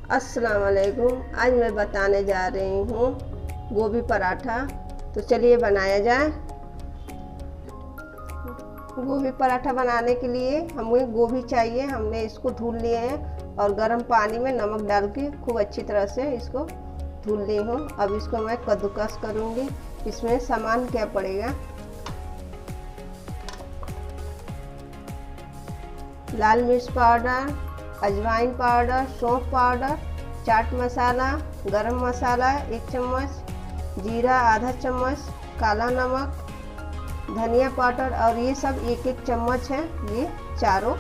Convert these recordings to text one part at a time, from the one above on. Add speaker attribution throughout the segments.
Speaker 1: अस्सलाम वालेकुम। आज मैं बताने जा रही हूँ गोभी पराठा। तो चलिए बनाया जाए। गोभी पराठा बनाने के लिए हमें गोभी चाहिए। हमने इसको धुल लिए हैं और गर्म पानी में नमक डाल के खूब अच्छी तरह से इसको धुल ली हूँ। अब इसको मैं कद्दूकस करूँगी। इसमें सामान क्या पड़ेगा: लाल मिर्च पाउडर, अजवाइन पाउडर, सौंफ पाउडर, चाट मसाला, गरम मसाला 1 चम्मच, जीरा आधा चम्मच, काला नमक, धनिया पाउडर और ये सब 1-1 चम्मच है। ये चारों।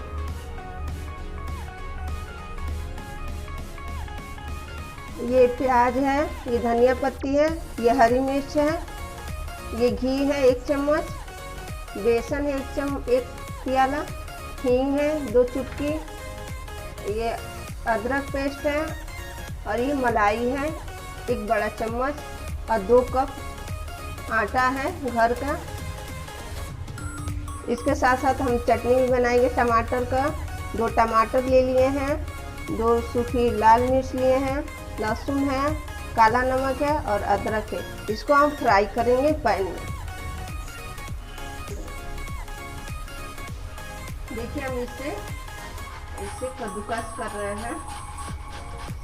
Speaker 1: ये प्याज है, ये धनिया पत्ती है, ये हरी मिर्च है, ये घी है 1 चम्मच, बेसन है 1 प्याला, हींग है 2 चुटकी, ये अदरक पेस्ट है और ये मलाई है 1 बड़ा चम्मच और 2 कप आटा है घर का। इसके साथ साथ हम चटनी भी बनाएंगे टमाटर का। 2 टमाटर ले लिए हैं, 2 सूखी लाल मिर्च लिए हैं, लहसुन है, काला नमक है और अदरक है। इसको हम फ्राई करेंगे पैन में। देखिए हम इससे कद्दूकस कर रहे हैं।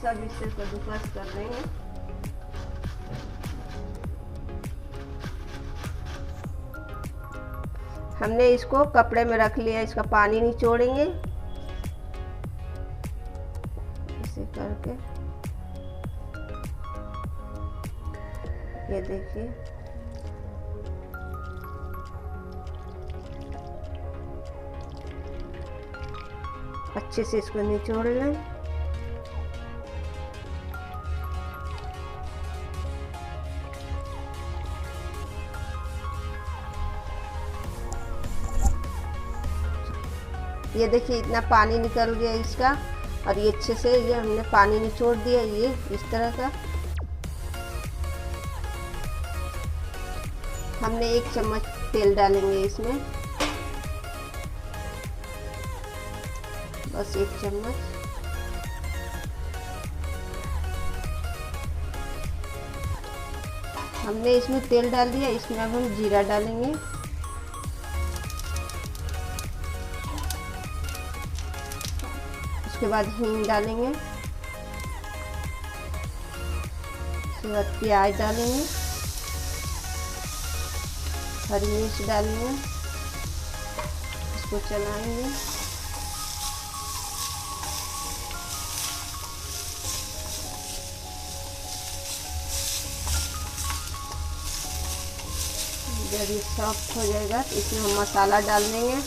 Speaker 1: सब इससे कद्दूकस कर रहे हैं। हमने इसको कपड़े में रख लिया, इसका पानी निचोड़ेंगे ऐसे करके। ये देखिए अच्छे से इसको निचोड़ लें। ये देखिए इतना पानी निकल गया इसका और ये अच्छे से ये हमने पानी निचोड़ दिया। ये इस तरह का हमने 1 चम्मच तेल डालेंगे इसमें, बस 1 चम्मच। हमने इसमें तेल डाल दिया। इसमें अब हम जीरा डालेंगे, उसके बाद हींग डालेंगे, उसके बाद प्याज डालेंगे, हरी मिर्च डालेंगे, इसको चलाएंगे। जब ये सॉफ्ट हो जाएगा तो इसमें हम मसाला डाल देंगे।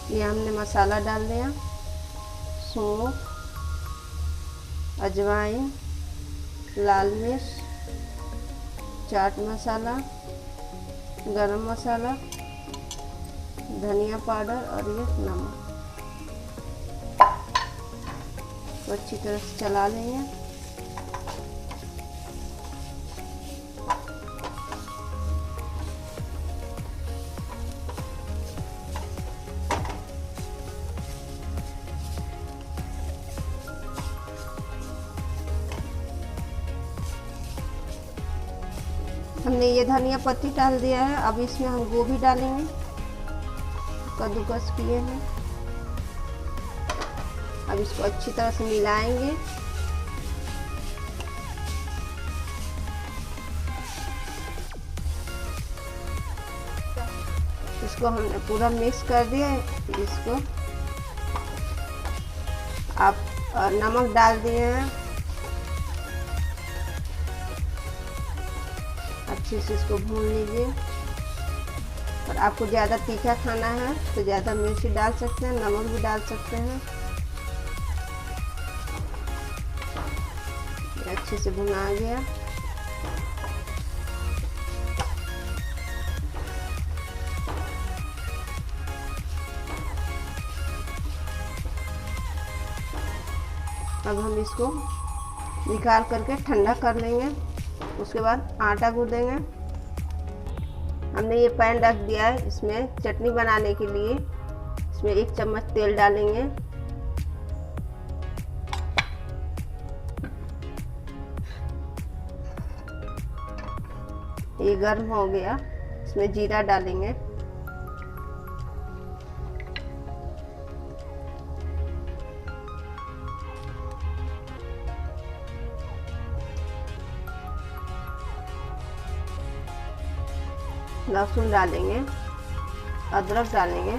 Speaker 1: ये हमने मसाला डाल दिया: सौंफ, अजवाइन, लाल मिर्च, चाट मसाला, गरम मसाला, धनिया पाउडर और ये नमक। तो अच्छी तरह से चला लेंगे। हमने ये धनिया पत्ती डाल दिया है। अब इसमें हम गोभी डालेंगे, कद्दूकस किए हैं। अब इसको अच्छी तरह से मिलाएंगे। इसको हमने पूरा मिक्स कर दिया है। इसको आप नमक डाल दिए हैं। अच्छे से इसको भून लीजिए। और आपको ज़्यादा तीखा खाना है तो ज़्यादा मिर्ची डाल सकते हैं, नमक भी डाल सकते हैं। अच्छे से भुना गया। अब हम इसको निकाल करके ठंडा कर लेंगे। उसके बाद आटा गूंदेंगे। हमने ये पैन रख दिया है, इसमें चटनी बनाने के लिए इसमें 1 चम्मच तेल डालेंगे। ये गर्म हो गया, इसमें जीरा डालेंगे। लहसुन डालेंगे, अदरक डालेंगे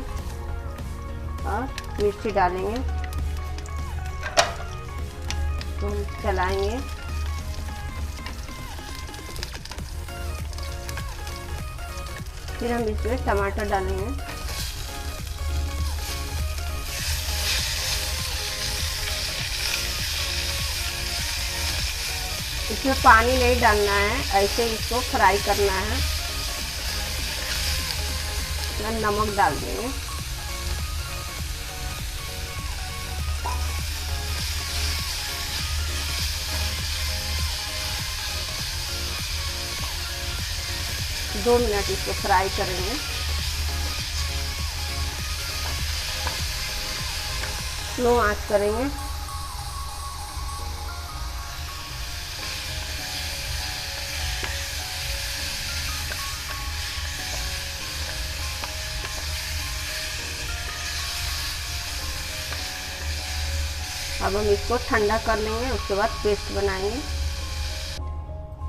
Speaker 1: और मिर्ची डालेंगे। तो चलाएंगे। फिर हम इसमें टमाटर डालेंगे। इसमें पानी नहीं डालना है, ऐसे इसको फ्राई करना है। नमक डाल देंगे। दो मिनट इसको फ्राई करेंगे। स्लो आंच करेंगे। अब हम इसको ठंडा कर लेंगे, उसके बाद पेस्ट बनाएंगे।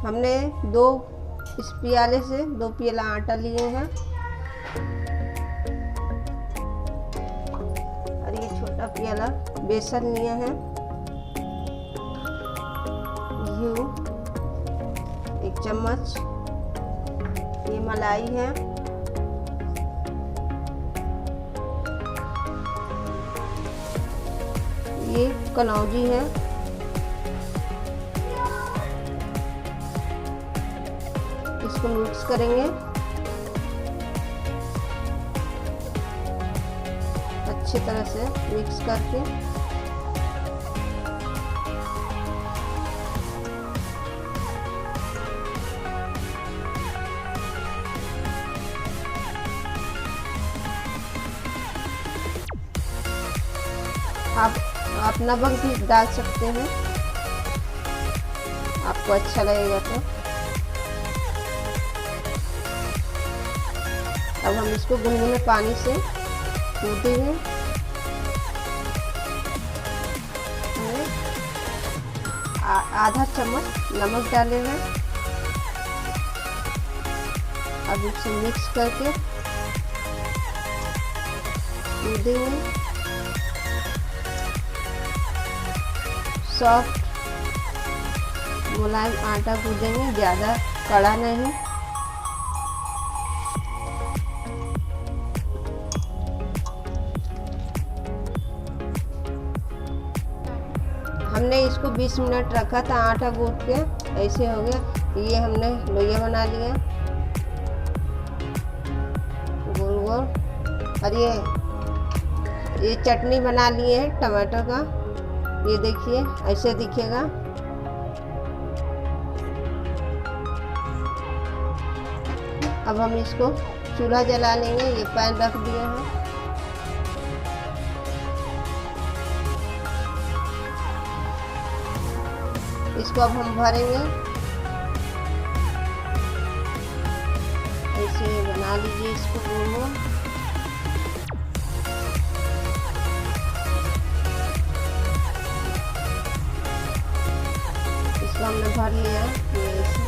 Speaker 1: हमने इस प्याले से 2 प्याला आटा लिए हैं और ये छोटा प्याला बेसन लिए हैं। घी 1 चम्मच, ये मलाई है, ये कलौंजी है, इसको मिक्स करेंगे अच्छी तरह से। मिक्स करके आप नमक भी डाल सकते हैं, आपको अच्छा लगेगा तो। अब हम इसको गुनगुने पानी से गूंथेंगे। आधा चम्मच नमक डाले हैं। अब इसे मिक्स करके गूंथेंगे। सॉफ्ट मुलायम आटा गूंथेंगे, ज़्यादा कड़ा नहीं। हमने इसको 20 मिनट रखा था आटा गूंथ के, ऐसे हो गया। ये हमने लोइया बना लिया गोल गोल। और ये चटनी बना लिए है टमाटर का, ये देखिए ऐसे दिखेगा। अब हम इसको चूल्हा जला लेंगे। ये पैन रख दिए हैं। इसको अब हम भरेंगे। ऐसे बना लीजिए इसको गोल गोल। इसको हमने भर लिया ये ऐसे।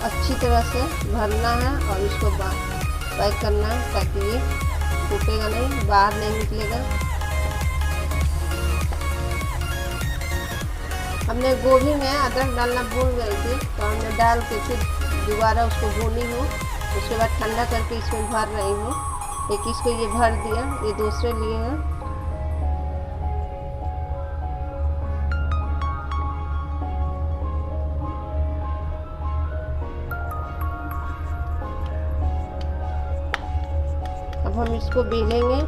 Speaker 1: अच्छी तरह से भरना है और इसको पैक करना है ताकि ये टूटेगा नहीं, बाहर नहीं निकलेगा। हमने गोभी में अदरक डालना भूल गए थे, तो हमने डाल के फिर दोबारा उसको भूनी हूँ। उसके बाद ठंडा करके इसमें भर रही हूँ। एक इसको ये भर दिया, ये दूसरे लिए हैं। अब हम इसको बेलेंगे।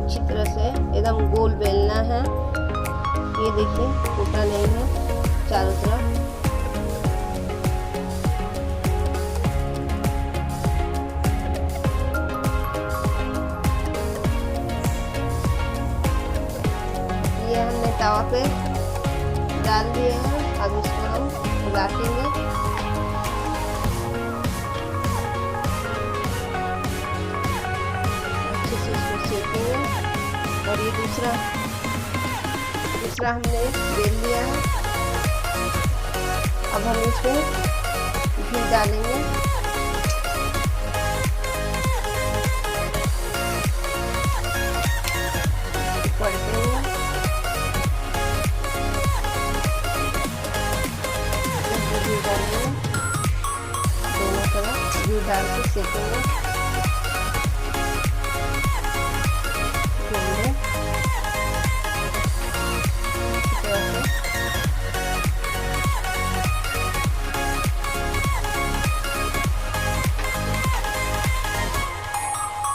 Speaker 1: अच्छी तरह से एकदम गोल बेलना है। ये देखिए टूटा नहीं है चारों तरफ। ये हमने तवा पे डाल दिए हैं, अब इसको हम उलाटेंगे। सेकेंगे। और ये दूसरा हमने बेल लिया है। अब हम इसमें घी डालेंगे। पलटेंगे। घी डालेंगे, दोनों तरफ घी डाल के सेकेंगे।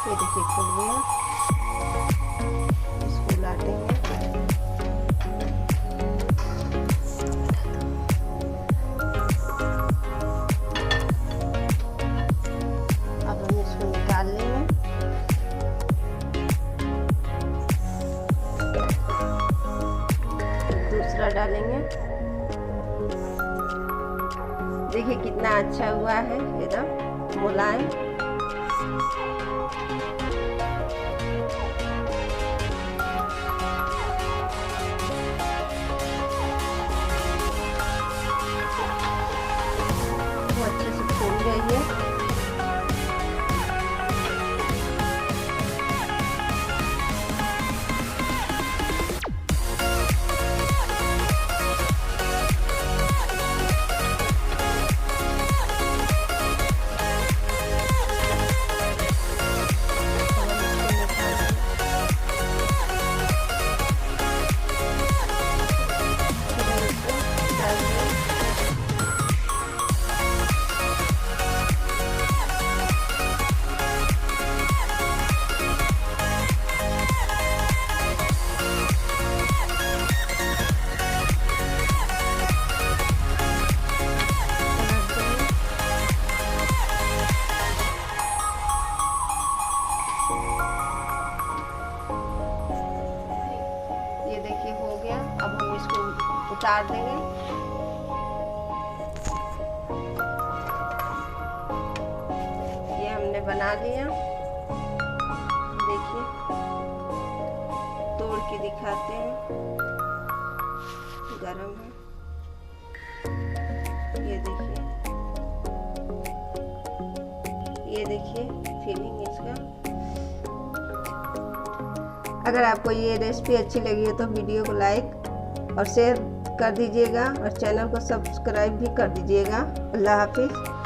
Speaker 1: ये देखिए खुल गया, इसको उलाटेंगे। अब हम इसको निकाल लेंगे। दूसरा डालेंगे। देखिए कितना अच्छा हुआ है, एकदम मुलायम। अच्छे से फूल गई है। ये देखिए हो गया। अब हम इसको उतार देंगे। ये हमने बना लिया। देखिए तोड़ के दिखाते हैं, गरम है। ये देखिए फीलिंग इसका। अगर आपको ये रेसिपी अच्छी लगी है तो वीडियो को लाइक और शेयर कर दीजिएगा और चैनल को सब्सक्राइब भी कर दीजिएगा। अल्लाह हाफिज़।